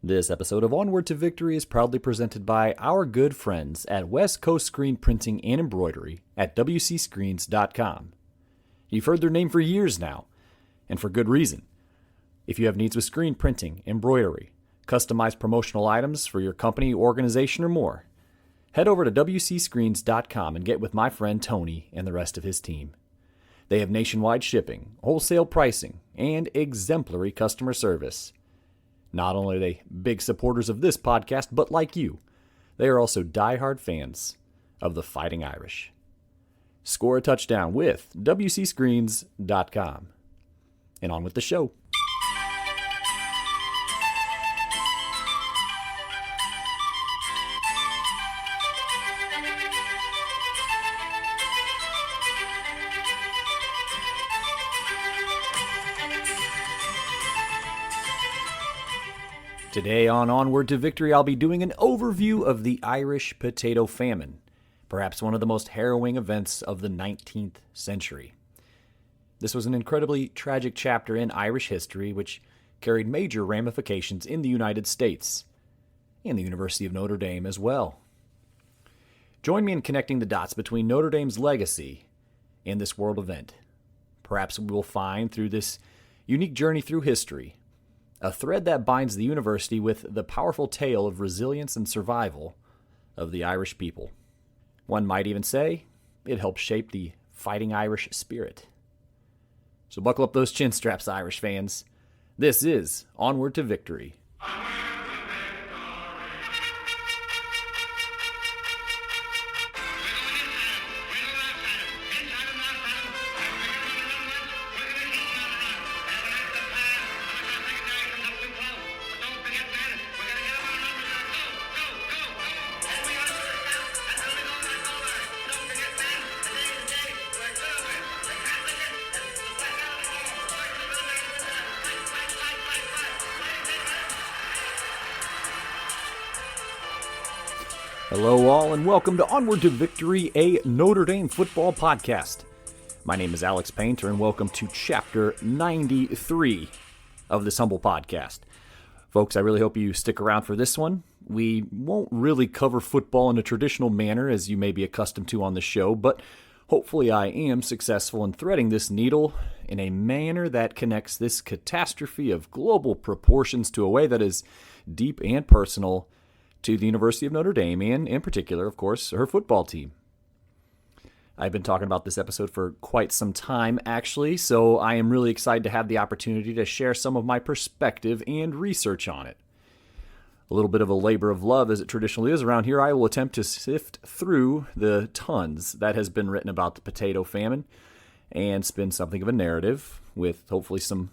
This episode of Onward to Victory is proudly presented by our good friends at West Coast Screen Printing and Embroidery at wcscreens.com. You've heard their name for years now, and for good reason. If you have needs with screen printing, embroidery, customized promotional items for your company, organization, or more, head over to wcscreens.com and get with my friend Tony and the rest of his team. They have nationwide shipping, wholesale pricing, and exemplary customer service. Not only are they big supporters of this podcast, but like you, they are also diehard fans of the Fighting Irish. Score a touchdown with wcscreens.com. And on with the show. Today on Onward to Victory, I'll be doing an overview of the Irish Potato Famine, perhaps one of the most harrowing events of the 19th century. This was an incredibly tragic chapter in Irish history which carried major ramifications in the United States and the University of Notre Dame as well. Join me in connecting the dots between Notre Dame's legacy and this world event. Perhaps we will find through this unique journey through history a thread that binds the university with the powerful tale of resilience and survival of the Irish people. One might even say it helped shape the Fighting Irish spirit. So buckle up those chin straps, Irish fans. This is Onward to Victory. Hello all, and welcome to Onward to Victory, a Notre Dame football podcast. My name is Alex Painter, and welcome to Chapter 93 of this humble podcast. Folks, I really hope you stick around for this one. We won't really cover football in a traditional manner, as you may be accustomed to on the show, but hopefully I am successful in threading this needle in a manner that connects this catastrophe of global proportions to a way that is deep and personal to the University of Notre Dame, and in particular, of course, her football team. I've been talking about this episode for quite some time, actually, so I am really excited to have the opportunity to share some of my perspective and research on it. A little bit of a labor of love, as it traditionally is around here, I will attempt to sift through the tons that has been written about the potato famine and spin something of a narrative with hopefully some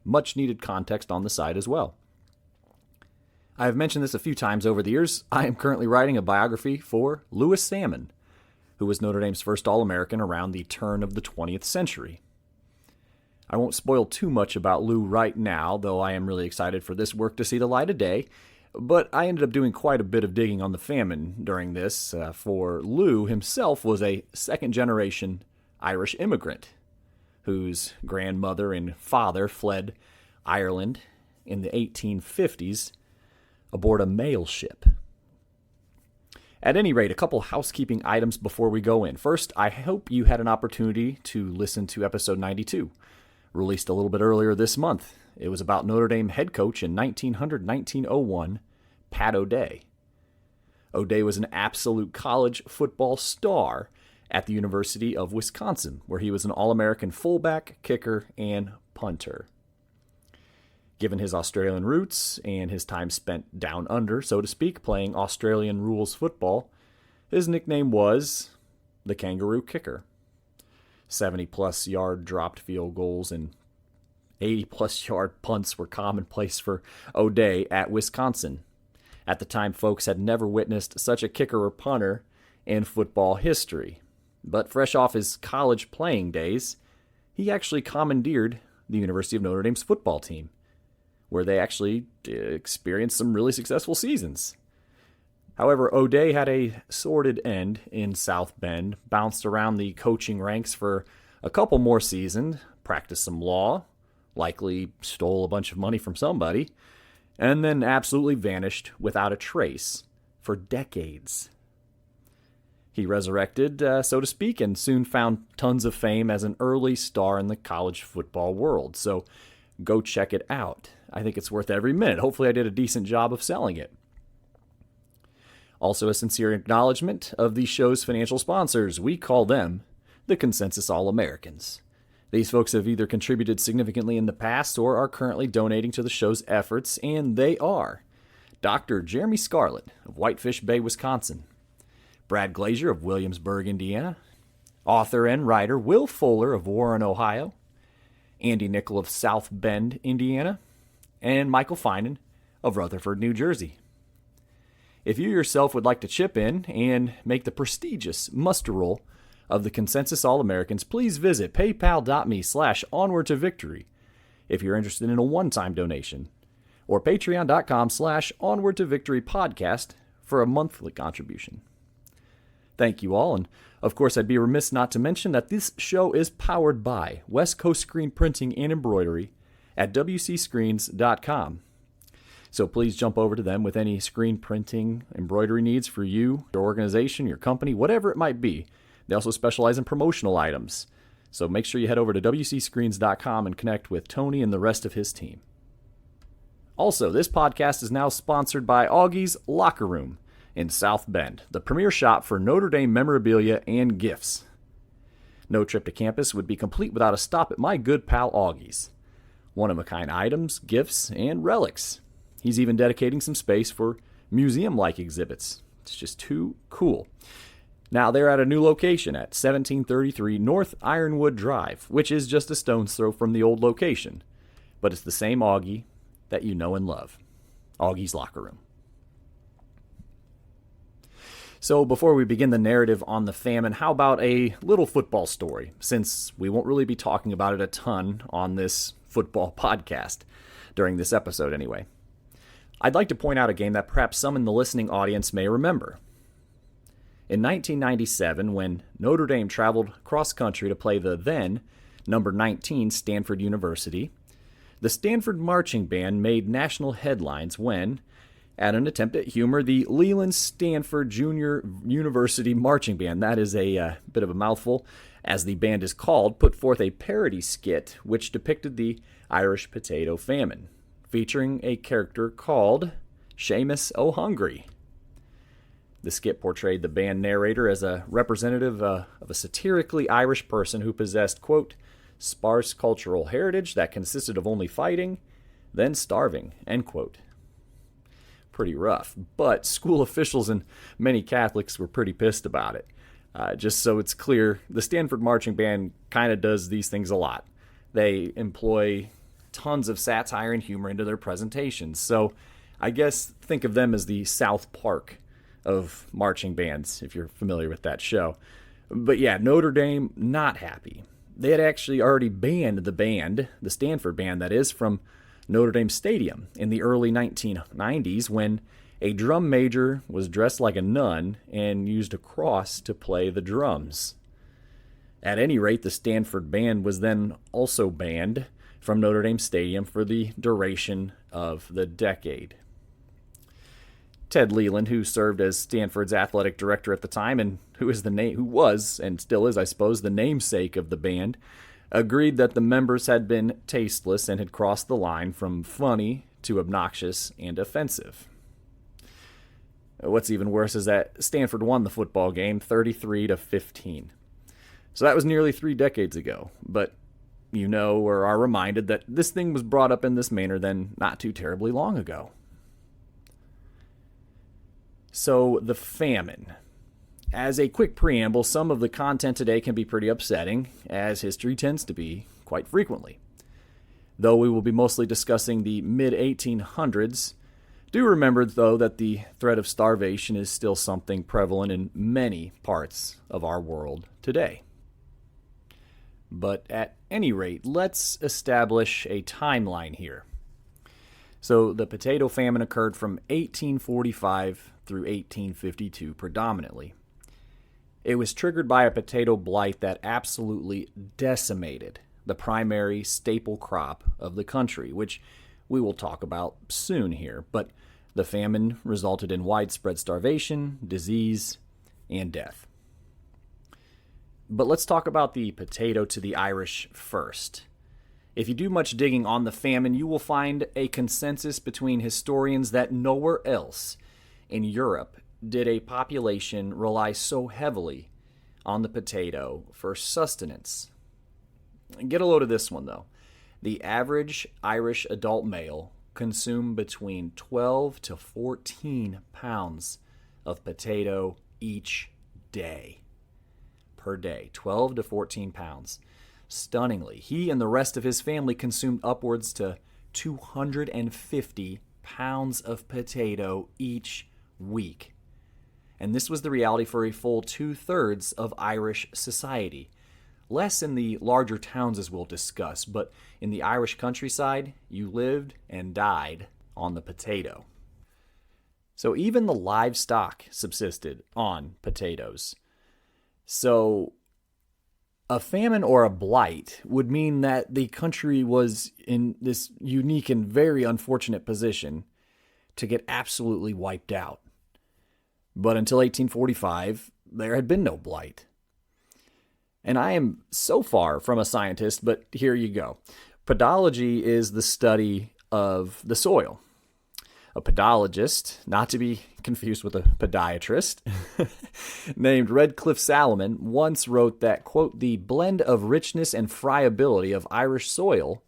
much-needed context on the side as well. I have mentioned this a few times over the years. I am currently writing a biography for Louis Salmon, who was Notre Dame's first All-American around the turn of the 20th century. I won't spoil too much about Lou right now, though I am really excited for this work to see the light of day, but I ended up doing quite a bit of digging on the famine during this, for Lou himself was a second-generation Irish immigrant, whose grandmother and father fled Ireland in the 1850s, aboard a mail ship. At any rate, a couple housekeeping items before we go in. First, I hope you had an opportunity to listen to episode 92, released a little bit earlier this month. It was about Notre Dame head coach in 1900-1901, Pat O'Day. O'Day was an absolute college football star at the University of Wisconsin, where he was an All-American fullback, kicker, and punter. Given his Australian roots and his time spent down under, so to speak, playing Australian rules football, his nickname was the Kangaroo Kicker. 70-plus yard dropped field goals and 80-plus yard punts were commonplace for O'Day at Wisconsin. At the time, folks had never witnessed such a kicker or punter in football history. But fresh off his college playing days, he actually commandeered the University of Notre Dame's football team, where they actually experienced some really successful seasons. However, O'Day had a sordid end in South Bend, bounced around the coaching ranks for a couple more seasons, practiced some law, likely stole a bunch of money from somebody, and then absolutely vanished without a trace for decades. He resurrected, so to speak, and soon found tons of fame as an early star in the college football world. So go check it out. I think it's worth every minute. Hopefully I did a decent job of selling it. Also, a sincere acknowledgement of the show's financial sponsors. We call them the Consensus All-Americans. These folks have either contributed significantly in the past or are currently donating to the show's efforts, and they are Dr. Jeremy Scarlett of Whitefish Bay, Wisconsin, Brad Glazier of Williamsburg, Indiana, author and writer Will Fuller of Warren, Ohio, Andy Nickel of South Bend, Indiana, and Michael Finan of Rutherford, New Jersey. If you yourself would like to chip in and make the prestigious muster roll of the Consensus All-Americans, please visit paypal.me/onwardtovictory if you're interested in a one-time donation, or patreon.com/onwardtovictorypodcast for a monthly contribution. Thank you all, and of course I'd be remiss not to mention that this show is powered by West Coast Screen Printing and Embroidery at wcscreens.com. So please jump over to them with any screen printing, embroidery needs for you, your organization, your company, whatever it might be. They also specialize in promotional items. So make sure you head over to wcscreens.com and connect with Tony and the rest of his team. Also, this podcast is now sponsored by Augie's Locker Room in South Bend, the premier shop for Notre Dame memorabilia and gifts. No trip to campus would be complete without a stop at my good pal Augie's. One-of-a-kind items, gifts, and relics. He's even dedicating some space for museum-like exhibits. It's just too cool. Now they're at a new location at 1733 North Ironwood Drive, which is just a stone's throw from the old location. But it's the same Augie that you know and love. Augie's Locker Room. So before we begin the narrative on the famine, how about a little football story, since we won't really be talking about it a ton on this football podcast, during this episode anyway. I'd like to point out a game that perhaps some in the listening audience may remember. In 1997, when Notre Dame traveled cross-country to play the then number 19 Stanford University, the Stanford Marching Band made national headlines when, at an attempt at humor, the Leland Stanford Junior University Marching Band, that is a bit of a mouthful, as the band is called, put forth a parody skit which depicted the Irish Potato Famine, featuring a character called Seamus O'Hungry. The skit portrayed the band narrator as a representative of a satirically Irish person who possessed, quote, sparse cultural heritage that consisted of only fighting, then starving, end quote. Pretty rough, but school officials and many Catholics were pretty pissed about it. Just so it's clear, the Stanford Marching Band kind of does these things a lot. They employ tons of satire and humor into their presentations. So I guess think of them as the South Park of marching bands, if you're familiar with that show. But yeah, Notre Dame, not happy. They had actually already banned the band, the Stanford band that is, from Notre Dame Stadium in the early 1990s when a drum major was dressed like a nun and used a cross to play the drums. At any rate, the Stanford band was then also banned from Notre Dame Stadium for the duration of the decade. Ted Leland, who served as Stanford's athletic director at the time and who was and still is, I suppose, the namesake of the band, agreed that the members had been tasteless and had crossed the line from funny to obnoxious and offensive. What's even worse is that Stanford won the football game 33-15. So that was nearly 3 decades ago, but you know or are reminded that this thing was brought up in this manner then not too terribly long ago. So the famine. As a quick preamble, some of the content today can be pretty upsetting, as history tends to be quite frequently. Though we will be mostly discussing the mid-1800s, do remember, though, that the threat of starvation is still something prevalent in many parts of our world today. But at any rate, let's establish a timeline here. So the potato famine occurred from 1845 through 1852 predominantly. It was triggered by a potato blight that absolutely decimated the primary staple crop of the country, which we will talk about soon here, but the famine resulted in widespread starvation, disease, and death. But let's talk about the potato to the Irish first. If you do much digging on the famine, you will find a consensus between historians that nowhere else in Europe did a population rely so heavily on the potato for sustenance. Get a load of this one, though. The average Irish adult male consumed between 12 to 14 pounds of potato each day. Per day, 12 to 14 pounds. Stunningly, he and the rest of his family consumed upwards to 250 pounds of potato each week. And this was the reality for a full 2/3 of Irish society. Less in the larger towns, as we'll discuss, but in the Irish countryside, you lived and died on the potato. So even the livestock subsisted on potatoes. So a famine or a blight would mean that the country was in this unique and very unfortunate position to get absolutely wiped out. But until 1845, there had been no blight. And I am so far from a scientist, but here you go. Podology is the study of the soil. A podologist, not to be confused with a podiatrist, named Redcliffe Salomon, once wrote that, quote, the blend of richness and friability of Irish soil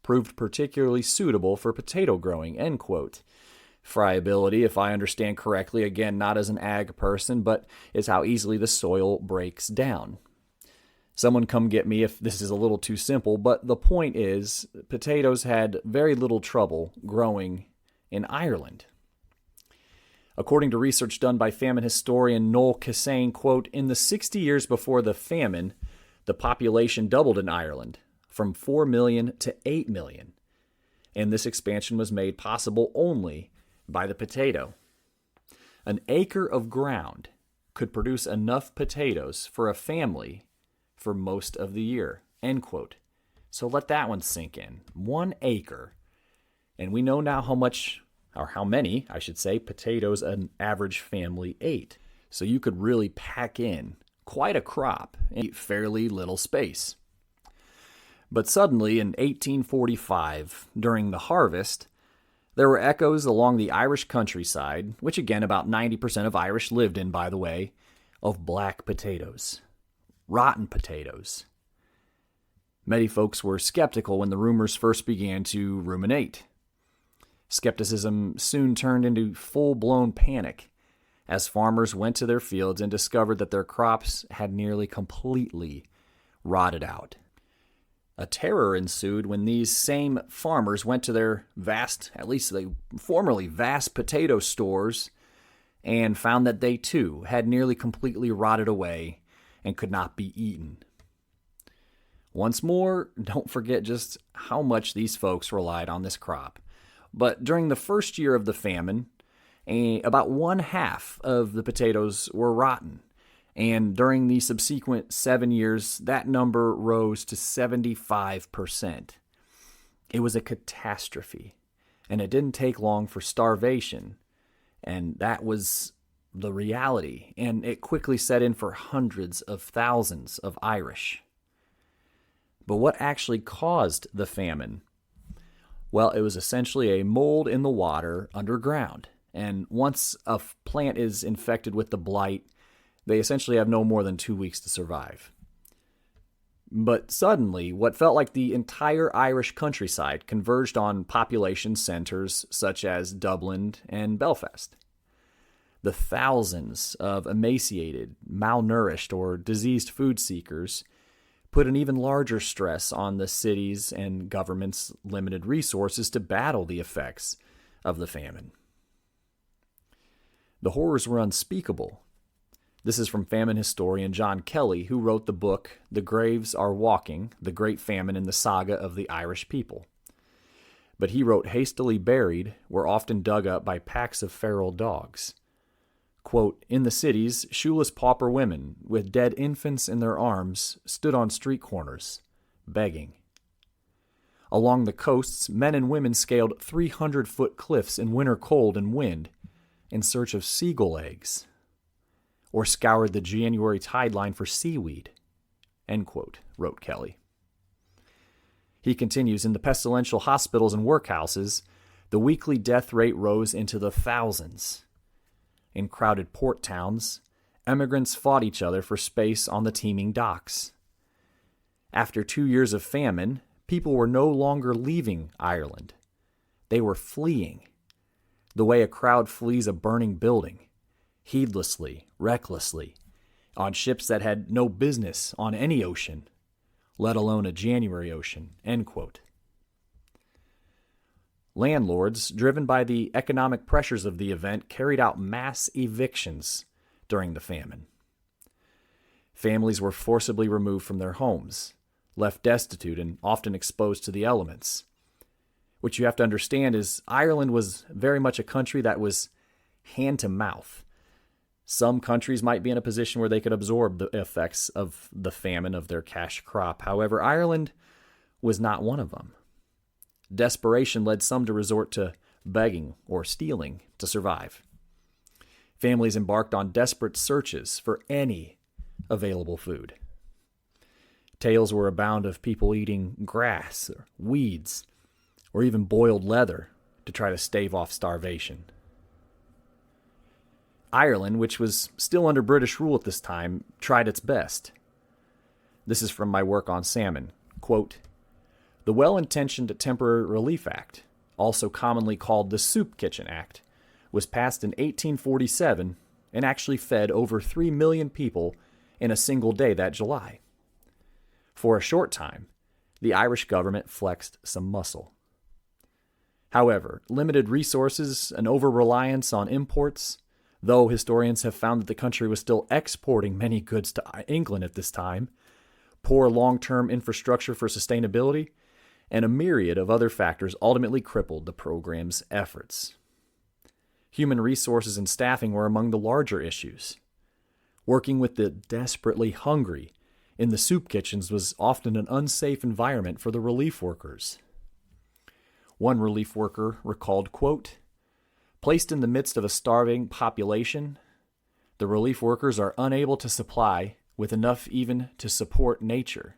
proved particularly suitable for potato growing, end quote. Friability, if I understand correctly, again, not as an ag person, but is how easily the soil breaks down. Someone come get me if this is a little too simple, but the point is, potatoes had very little trouble growing in Ireland. According to research done by famine historian Noel Cassane, quote, in the 60 years before the famine, the population doubled in Ireland from 4 million to 8 million. And this expansion was made possible only by the potato. An acre of ground could produce enough potatoes for a family for most of the year, end quote. So let that one sink in. 1 acre. And we know now how many, I should say, potatoes an average family ate. So you could really pack in quite a crop in fairly little space. But suddenly in 1845, during the harvest, there were echoes along the Irish countryside, which again about 90% of Irish lived in, by the way, of black potatoes. Rotten potatoes. Many folks were skeptical when the rumors first began to ruminate. Skepticism soon turned into full-blown panic as farmers went to their fields and discovered that their crops had nearly completely rotted out. A terror ensued when these same farmers went to their formerly vast potato stores and found that they too had nearly completely rotted away and could not be eaten. Once more, don't forget just how much these folks relied on this crop. But during the first year of the famine, about 1/2 of the potatoes were rotten. And during the subsequent 7 years, that number rose to 75%. It was a catastrophe, and it didn't take long for starvation. And that was the reality, and it quickly set in for hundreds of thousands of Irish. But what actually caused the famine? Well, it was essentially a mold in the water underground. And once a plant is infected with the blight, they essentially have no more than 2 weeks to survive. But suddenly, what felt like the entire Irish countryside converged on population centers such as Dublin and Belfast. The thousands of emaciated, malnourished, or diseased food seekers put an even larger stress on the cities and government's limited resources to battle the effects of the famine. The horrors were unspeakable. This is from famine historian John Kelly, who wrote the book The Graves Are Walking, The Great Famine and the Saga of the Irish People. But he wrote, hastily buried were often dug up by packs of feral dogs. Quote, in the cities, shoeless pauper women with dead infants in their arms stood on street corners, begging. Along the coasts, men and women scaled 300-foot cliffs in winter cold and wind in search of seagull eggs, or scoured the January tide line for seaweed, end quote, wrote Kelly. He continues, in the pestilential hospitals and workhouses, the weekly death rate rose into the thousands. In crowded port towns, emigrants fought each other for space on the teeming docks. After 2 years of famine, people were no longer leaving Ireland. They were fleeing, the way a crowd flees a burning building, heedlessly, recklessly, on ships that had no business on any ocean, let alone a January ocean, end quote. Landlords, driven by the economic pressures of the event, carried out mass evictions during the famine. Families were forcibly removed from their homes, left destitute and often exposed to the elements. What you have to understand is Ireland was very much a country that was hand to mouth. Some countries might be in a position where they could absorb the effects of the famine of their cash crop. However, Ireland was not one of them. Desperation led some to resort to begging or stealing to survive. Families embarked on desperate searches for any available food. Tales were abound of people eating grass, or weeds, or even boiled leather to try to stave off starvation. Ireland, which was still under British rule at this time, tried its best. This is from my work on salmon. Quote, the Well-Intentioned Temporary Relief Act, also commonly called the Soup Kitchen Act, was passed in 1847 and actually fed over 3 million people in a single day that July. For a short time, the Irish government flexed some muscle. However, limited resources and over-reliance on imports, though historians have found that the country was still exporting many goods to England at this time, poor long-term infrastructure for sustainability, and a myriad of other factors ultimately crippled the program's efforts. Human resources and staffing were among the larger issues. Working with the desperately hungry in the soup kitchens was often an unsafe environment for the relief workers. One relief worker recalled, quote, placed in the midst of a starving population, the relief workers are unable to supply with enough even to support nature.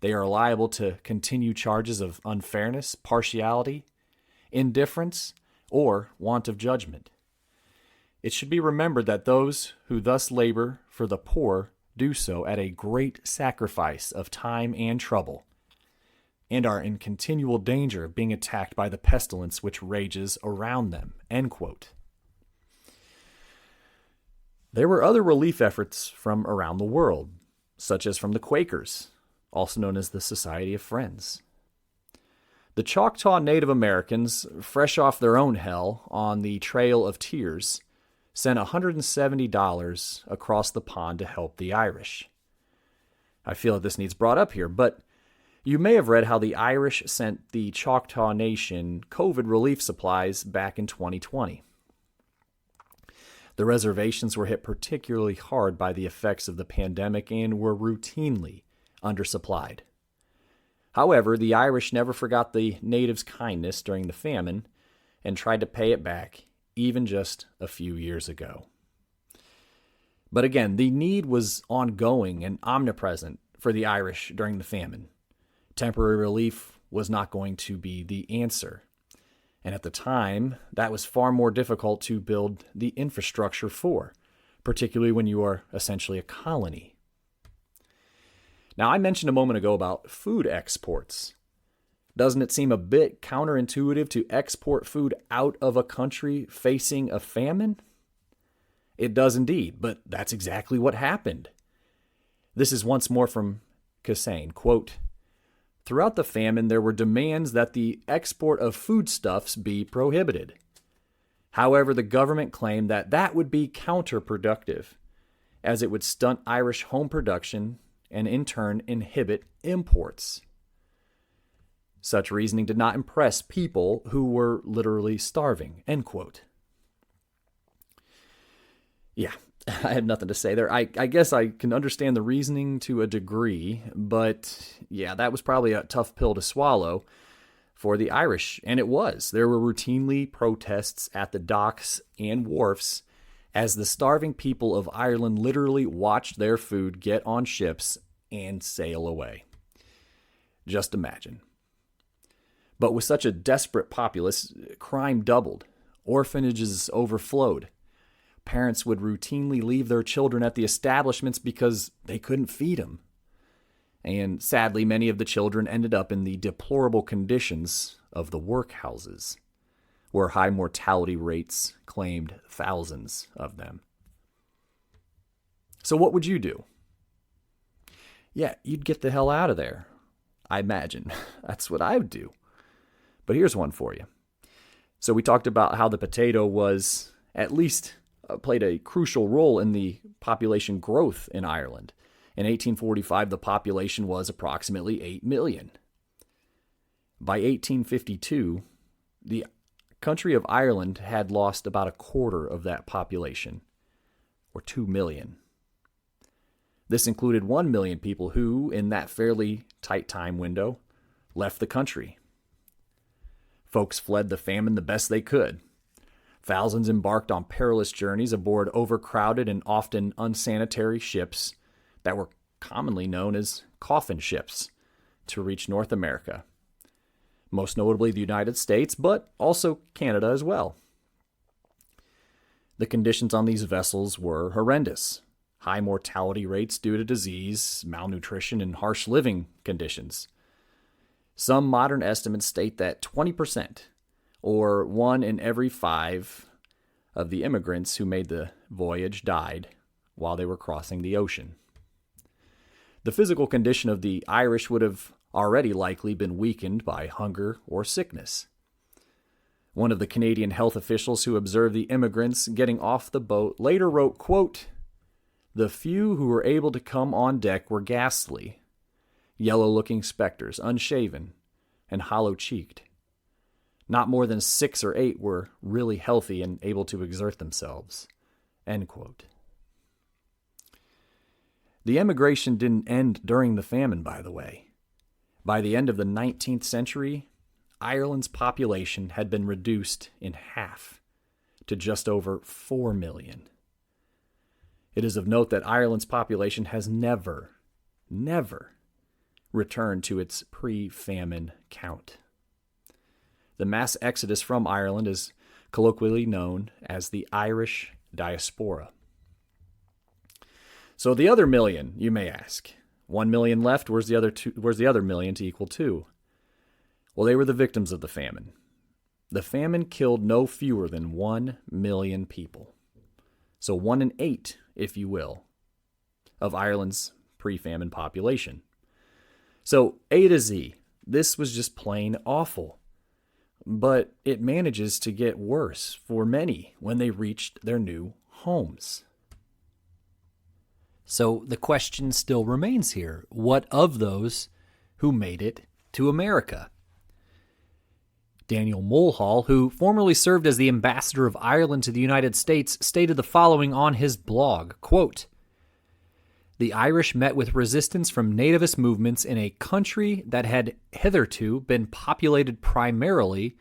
They are liable to continue charges of unfairness, partiality, indifference, or want of judgment. It should be remembered that those who thus labor for the poor do so at a great sacrifice of time and trouble, and are in continual danger of being attacked by the pestilence which rages around them, end quote. There were other relief efforts from around the world, such as from the Quakers, also known as the Society of Friends. The Choctaw Native Americans, fresh off their own hell on the Trail of Tears, sent $170 across the pond to help the Irish. I feel that this needs brought up here, but you may have read how the Irish sent the Choctaw Nation COVID relief supplies back in 2020. The reservations were hit particularly hard by the effects of the pandemic and were routinely undersupplied. However, the Irish never forgot the natives' kindness during the famine and tried to pay it back even just a few years ago. But again, the need was ongoing and omnipresent for the Irish during the famine. Temporary relief was not going to be the answer. And at the time, that was far more difficult to build the infrastructure for, particularly when you are essentially a colony. Now, I mentioned a moment ago about food exports. Doesn't it seem a bit counterintuitive to export food out of a country facing a famine? It does indeed, but that's exactly what happened. This is once more from Cassane, quote, throughout the famine, there were demands that the export of foodstuffs be prohibited. However, the government claimed that that would be counterproductive, as it would stunt Irish home production and in turn inhibit imports. Such reasoning did not impress people who were literally starving, end quote. Yeah, I have nothing to say there. I guess I can understand the reasoning to a degree, but yeah, that was probably a tough pill to swallow. for the Irish, and it was. There were routinely protests at the docks and wharfs as the starving people of Ireland literally watched their food get on ships and sail away. Just imagine. But with such a desperate populace, crime doubled. Orphanages overflowed. Parents would routinely leave their children at the establishments because they couldn't feed them. And sadly, many of the children ended up in the deplorable conditions of the workhouses, where high mortality rates claimed thousands of them. So what would you do? Yeah, you'd get the hell out of there, I imagine. That's what I would do. But here's one for you. So we talked about how the potato was at least played a crucial role in the population growth in Ireland. In 1845, the population was approximately 8 million. By 1852, the country of Ireland had lost about a quarter of that population, or 2 million. This included 1 million people who, in that fairly tight time window, left the country. Folks fled the famine the best they could. Thousands embarked on perilous journeys aboard overcrowded and often unsanitary ships that were commonly known as coffin ships to reach North America, most notably the United States, but also Canada as well. The conditions on these vessels were horrendous. High mortality rates due to disease, malnutrition, and harsh living conditions. Some modern estimates state that 20%, or 1 in every 5 of the immigrants who made the voyage died while they were crossing the ocean. The physical condition of the Irish would have already likely been weakened by hunger or sickness. One of the Canadian health officials who observed the immigrants getting off the boat later wrote, quote, "The few who were able to come on deck were ghastly, yellow-looking specters, unshaven, and hollow-cheeked. Not more than 6 or 8 were really healthy and able to exert themselves." End quote. The emigration didn't end during the famine, by the way. By the end of the 19th century, Ireland's population had been reduced in half to just over 4 million. It is of note that Ireland's population has never returned to its pre-famine count. The mass exodus from Ireland is colloquially known as the Irish diaspora. So the other million, you may ask, 1 million left, where's the other million to equal 2? Well, they were the victims of the famine. The famine killed no fewer than 1 million people. So 1 in 8, if you will, of Ireland's pre-famine population. So A to Z, this was just plain awful. But it manages to get worse for many when they reached their new homes. So the question still remains here. What of those who made it to America? Daniel Mulhall, who formerly served as the ambassador of Ireland to the United States, stated the following on his blog, quote, "The Irish met with resistance from nativist movements in a country that had hitherto been populated primarily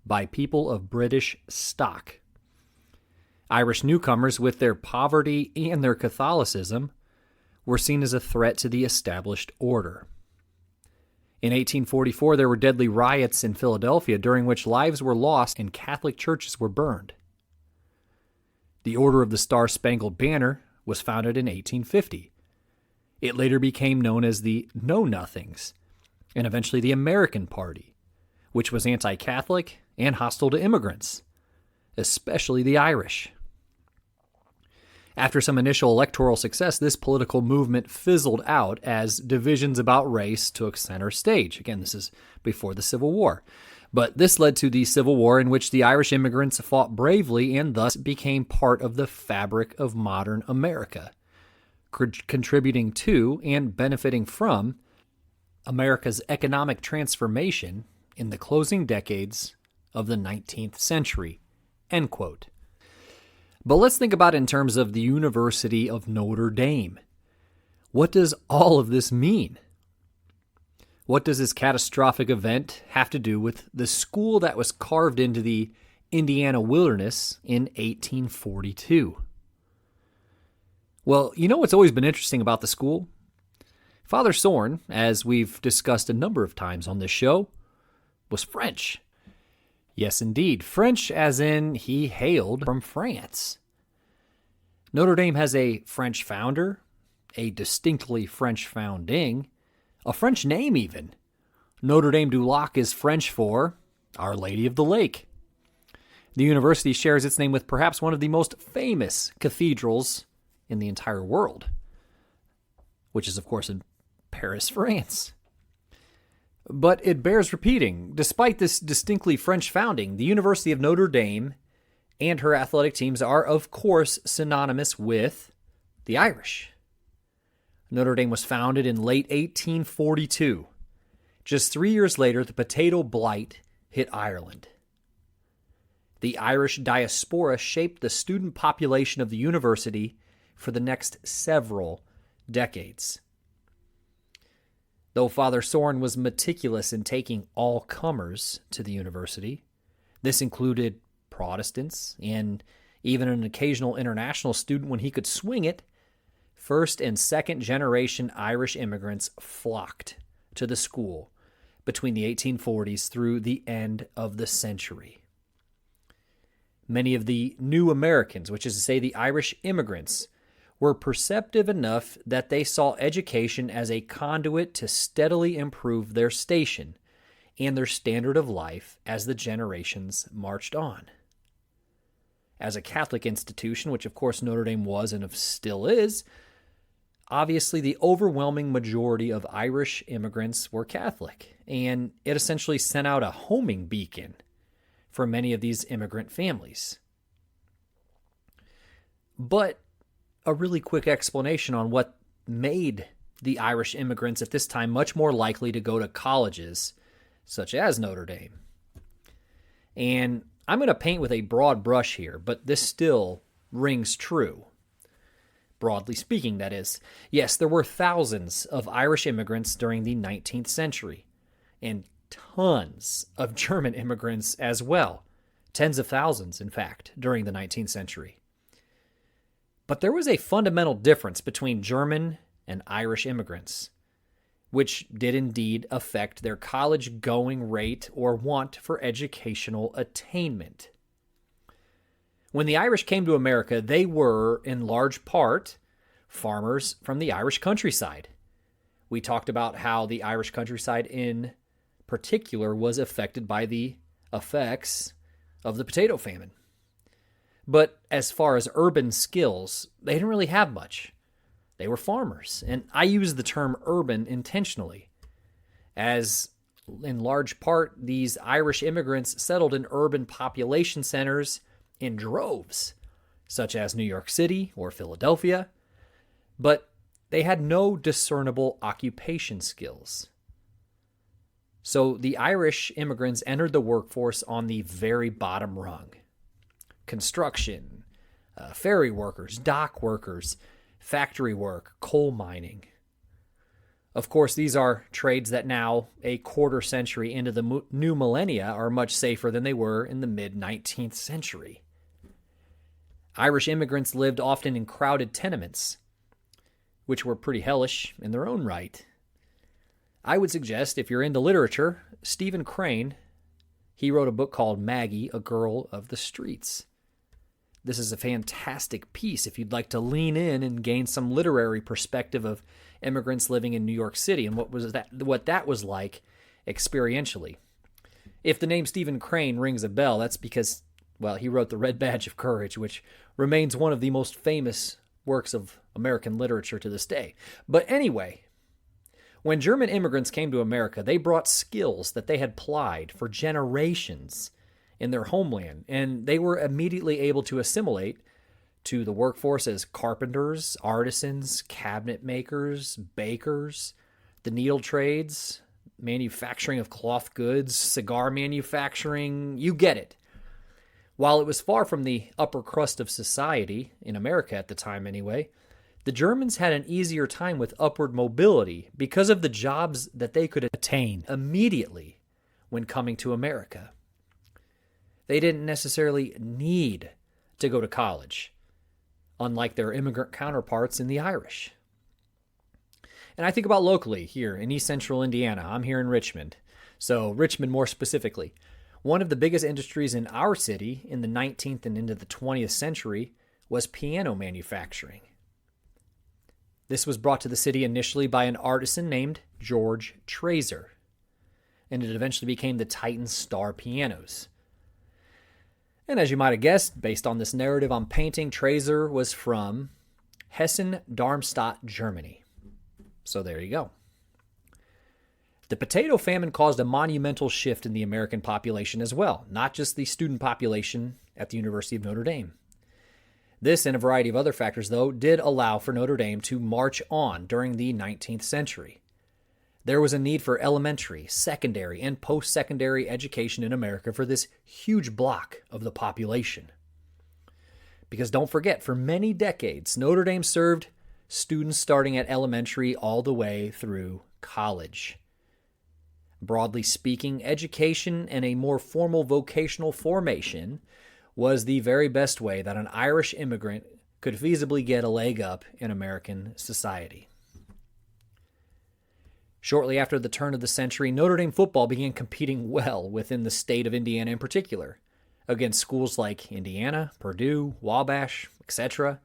by people of British stock. Irish newcomers, with their poverty and their Catholicism, were seen as a threat to the established order. In 1844, there were deadly riots in Philadelphia during which lives were lost and Catholic churches were burned. The Order of the Star-Spangled Banner was founded in 1850. It later became known as the Know-Nothings, and eventually the American Party, which was anti-Catholic and hostile to immigrants, especially the Irish. After some initial electoral success, this political movement fizzled out as divisions about race took center stage. Again, this is before the Civil War. But this led to the Civil War, in which the Irish immigrants fought bravely and thus became part of the fabric of modern America, contributing to and benefiting from America's economic transformation in the closing decades of the 19th century." End quote. But let's think about it in terms of the University of Notre Dame. What does all of this mean? What does this catastrophic event have to do with the school that was carved into the Indiana wilderness in 1842? Well, you know what's always been interesting about the school? Father Soren, as we've discussed a number of times on this show, was French. Yes, indeed. French as in he hailed from France. Notre Dame has a French founder, a distinctly French founding, a French name even. Notre Dame du Lac is French for Our Lady of the Lake. The university shares its name with perhaps one of the most famous cathedrals in the entire world, which is, of course, in Paris, France. But it bears repeating, despite this distinctly French founding, the University of Notre Dame and her athletic teams are, of course, synonymous with the Irish. Notre Dame was founded in late 1842. Just 3 years later, the potato blight hit Ireland. The Irish diaspora shaped the student population of the university for the next several decades. Though Father Soren was meticulous in taking all comers to the university, this included Protestants and even an occasional international student when he could swing it, first and second generation Irish immigrants flocked to the school between the 1840s through the end of the century. Many of the new Americans, which is to say the Irish immigrants, were perceptive enough that they saw education as a conduit to steadily improve their station and their standard of life as the generations marched on. As a Catholic institution, which of course Notre Dame was and still is, obviously the overwhelming majority of Irish immigrants were Catholic, and it essentially sent out a homing beacon for many of these immigrant families. But a really quick explanation on what made the Irish immigrants at this time much more likely to go to colleges such as Notre Dame. And I'm going to paint with a broad brush here, but this still rings true. Broadly speaking, that is. Yes, there were thousands of Irish immigrants during the 19th century, and tons of German immigrants as well. Tens of thousands, in fact, during the 19th century. But there was a fundamental difference between German and Irish immigrants, which did indeed affect their college-going rate or want for educational attainment. When the Irish came to America, they were, in large part, farmers from the Irish countryside. We talked about how the Irish countryside in particular was affected by the effects of the potato famine. But as far as urban skills, they didn't really have much. They were farmers, and I use the term urban intentionally, as in large part these Irish immigrants settled in urban population centers in droves, such as New York City or Philadelphia, but they had no discernible occupation skills. So the Irish immigrants entered the workforce on the very bottom rung. Construction, ferry workers, dock workers, factory work, coal mining. Of course, these are trades that now, a quarter century into the new millennia, are much safer than they were in the mid-19th century. Irish immigrants lived often in crowded tenements, which were pretty hellish in their own right. I would suggest, if you're into literature, Stephen Crane, he wrote a book called Maggie, a Girl of the Streets. This is a fantastic piece if you'd like to lean in and gain some literary perspective of immigrants living in New York City and what that was like experientially. If the name Stephen Crane rings a bell, that's because, well, he wrote The Red Badge of Courage, which remains one of the most famous works of American literature to this day. But anyway, when German immigrants came to America, they brought skills that they had plied for generations in their homeland, and they were immediately able to assimilate to the workforce as carpenters, artisans, cabinet makers, bakers, the needle trades, manufacturing of cloth goods, cigar manufacturing, you get it. While it was far from the upper crust of society, in America at the time anyway, The Germans had an easier time with upward mobility because of the jobs that they could attain immediately when coming to America. They didn't necessarily need to go to college, unlike their immigrant counterparts in the Irish. And I think about locally here in East Central Indiana. I'm here in Richmond. So Richmond more specifically. One of the biggest industries in our city in the 19th and into the 20th century was piano manufacturing. This was brought to the city initially by an artisan named George Trazer, and it eventually became the Titan Star pianos. And as you might have guessed, based on this narrative I'm painting, Trazer was from Hessen-Darmstadt, Germany. So there you go. The potato famine caused a monumental shift in the American population as well, not just the student population at the University of Notre Dame. This and a variety of other factors, though, did allow for Notre Dame to march on during the 19th century. There was a need for elementary, secondary, and post-secondary education in America for this huge block of the population. Because don't forget, for many decades, Notre Dame served students starting at elementary all the way through college. Broadly speaking, education and a more formal vocational formation was the very best way that an Irish immigrant could feasibly get a leg up in American society. Shortly after the turn of the century, Notre Dame football began competing well within the state of Indiana in particular, against schools like Indiana, Purdue, Wabash, etc.,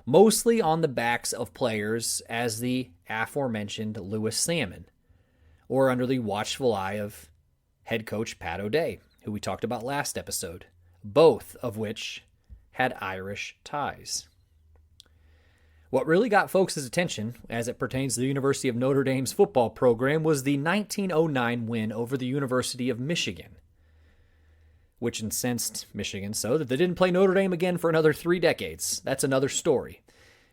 mostly on the backs of players as the aforementioned Louis Salmon, or under the watchful eye of head coach Pat O'Day, who we talked about last episode, both of which had Irish ties. What really got folks' attention, as it pertains to the University of Notre Dame's football program, was the 1909 win over the University of Michigan, which incensed Michigan so that they didn't play Notre Dame again for another 3 decades. That's another story,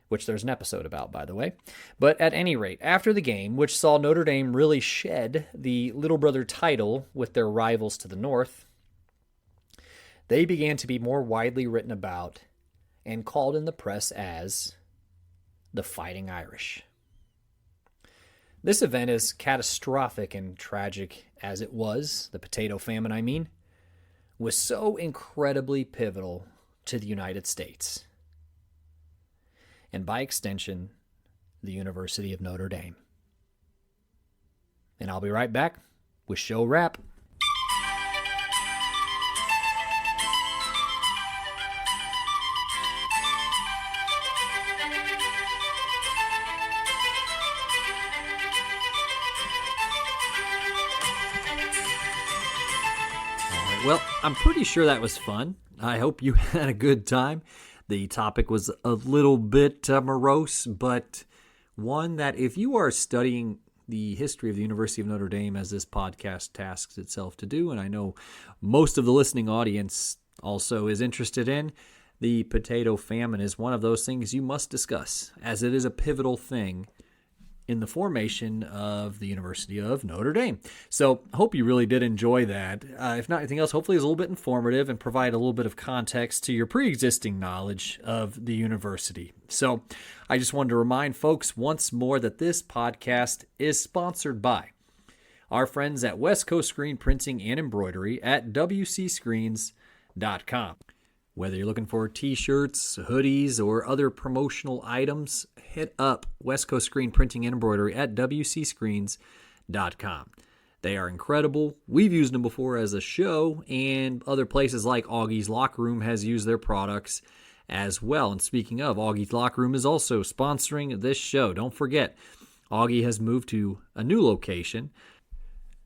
which there's an episode about, by the way. But at any rate, after the game, which saw Notre Dame really shed the little brother title with their rivals to the north, they began to be more widely written about and called in the press as the Fighting Irish. This event, as catastrophic and tragic as it was, the potato famine I mean, was so incredibly pivotal to the United States, and by extension, the University of Notre Dame. And I'll be right back with show wrap. Well, I'm pretty sure that was fun. I hope you had a good time. The topic was a little bit morose, but one that if you are studying the history of the University of Notre Dame, as this podcast tasks itself to do, and I know most of the listening audience also is interested in, the potato famine is one of those things you must discuss, as it is a pivotal thing in the formation of the University of Notre Dame. So I hope you really did enjoy that. If not anything else, hopefully it's a little bit informative and provide a little bit of context to your pre-existing knowledge of the university. So I just wanted to remind folks once more that this podcast is sponsored by our friends at West Coast Screen Printing and Embroidery at wcscreens.com. Whether you're looking for t-shirts, hoodies, or other promotional items, hit up West Coast Screen Printing and Embroidery at wcscreens.com. They are incredible. We've used them before as a show, and other places like Augie's Locker Room has used their products as well. And speaking of, Augie's Locker Room is also sponsoring this show. Don't forget, Augie has moved to a new location.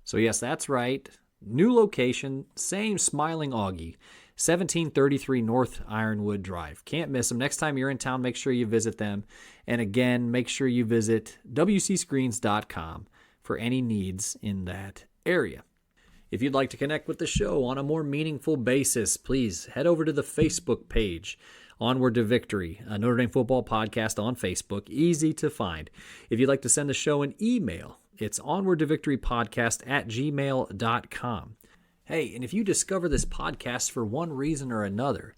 So yes, that's right. New location, same smiling Augie. 1733 North Ironwood Drive. Can't miss them. Next time you're in town, make sure you visit them. And again, make sure you visit wcscreens.com for any needs in that area. If you'd like to connect with the show on a more meaningful basis, please head over to the Facebook page, Onward to Victory, a Notre Dame football podcast on Facebook. Easy to find. If you'd like to send the show an email, it's onwardtovictorypodcast@gmail.com. Hey, and if you discover this podcast for one reason or another,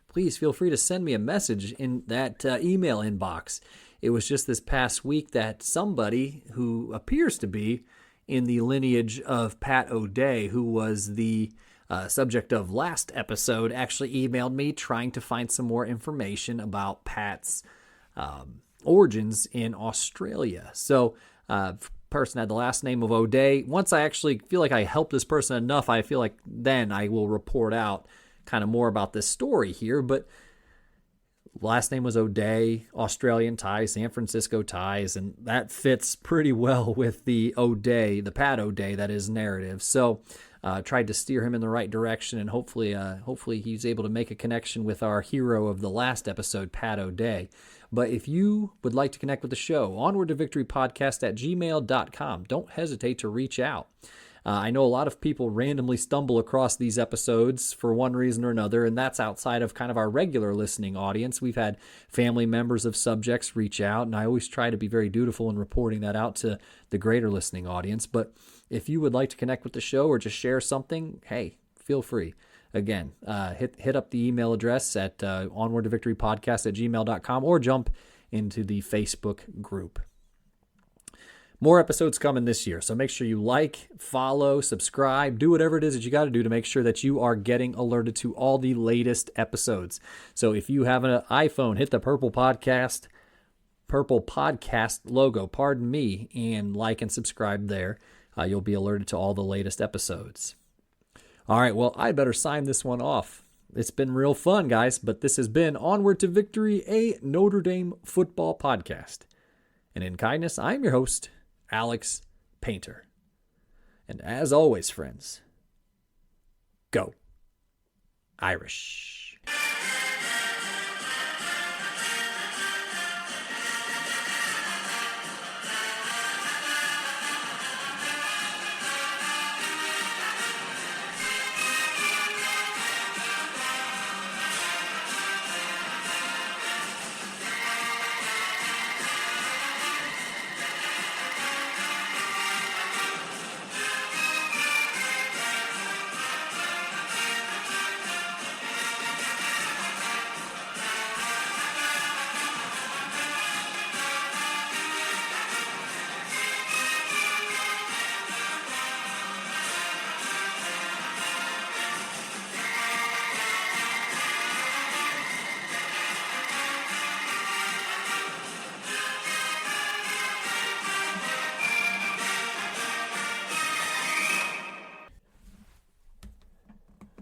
please feel free to send me a message in that email inbox. it was just this past week that somebody who appears to be in the lineage of Pat O'Day, who was the subject of last episode, actually emailed me trying to find some more information about Pat's origins in Australia. So, person had the last name of O'Day. Once I actually feel like I helped this person enough, I feel like then I will report out kind of more about this story here. But last name was O'Day, Australian ties, San Francisco ties, and that fits pretty well with the O'Day, the Pat O'Day, that is narrative. So tried to steer him in the right direction, and hopefully he's able to make a connection with our hero of the last episode, Pat O'Day. But if you would like to connect with the show, Onward to Victory Podcast at gmail.com. Don't hesitate to reach out. I know a lot of people randomly stumble across these episodes for one reason or another, and that's outside of kind of our regular listening audience. We've had family members of subjects reach out, and I always try to be very dutiful in reporting that out to the greater listening audience. But if you would like to connect with the show or just share something, hey, feel free. Again, hit up the email address at onwardtovictorypodcast at gmail.com or jump into the Facebook group. More episodes coming this year, so make sure you like, follow, subscribe, do whatever it is that you got to do to make sure that you are getting alerted to all the latest episodes. So if you have an iPhone, hit the purple podcast logo, and like and subscribe there. You'll be alerted to all the latest episodes. All right, well, I better sign this one off. It's been real fun, guys, but this has been Onward to Victory, a Notre Dame football podcast. And in kindness, I'm your host, Alex Painter. And as always, friends, go Irish.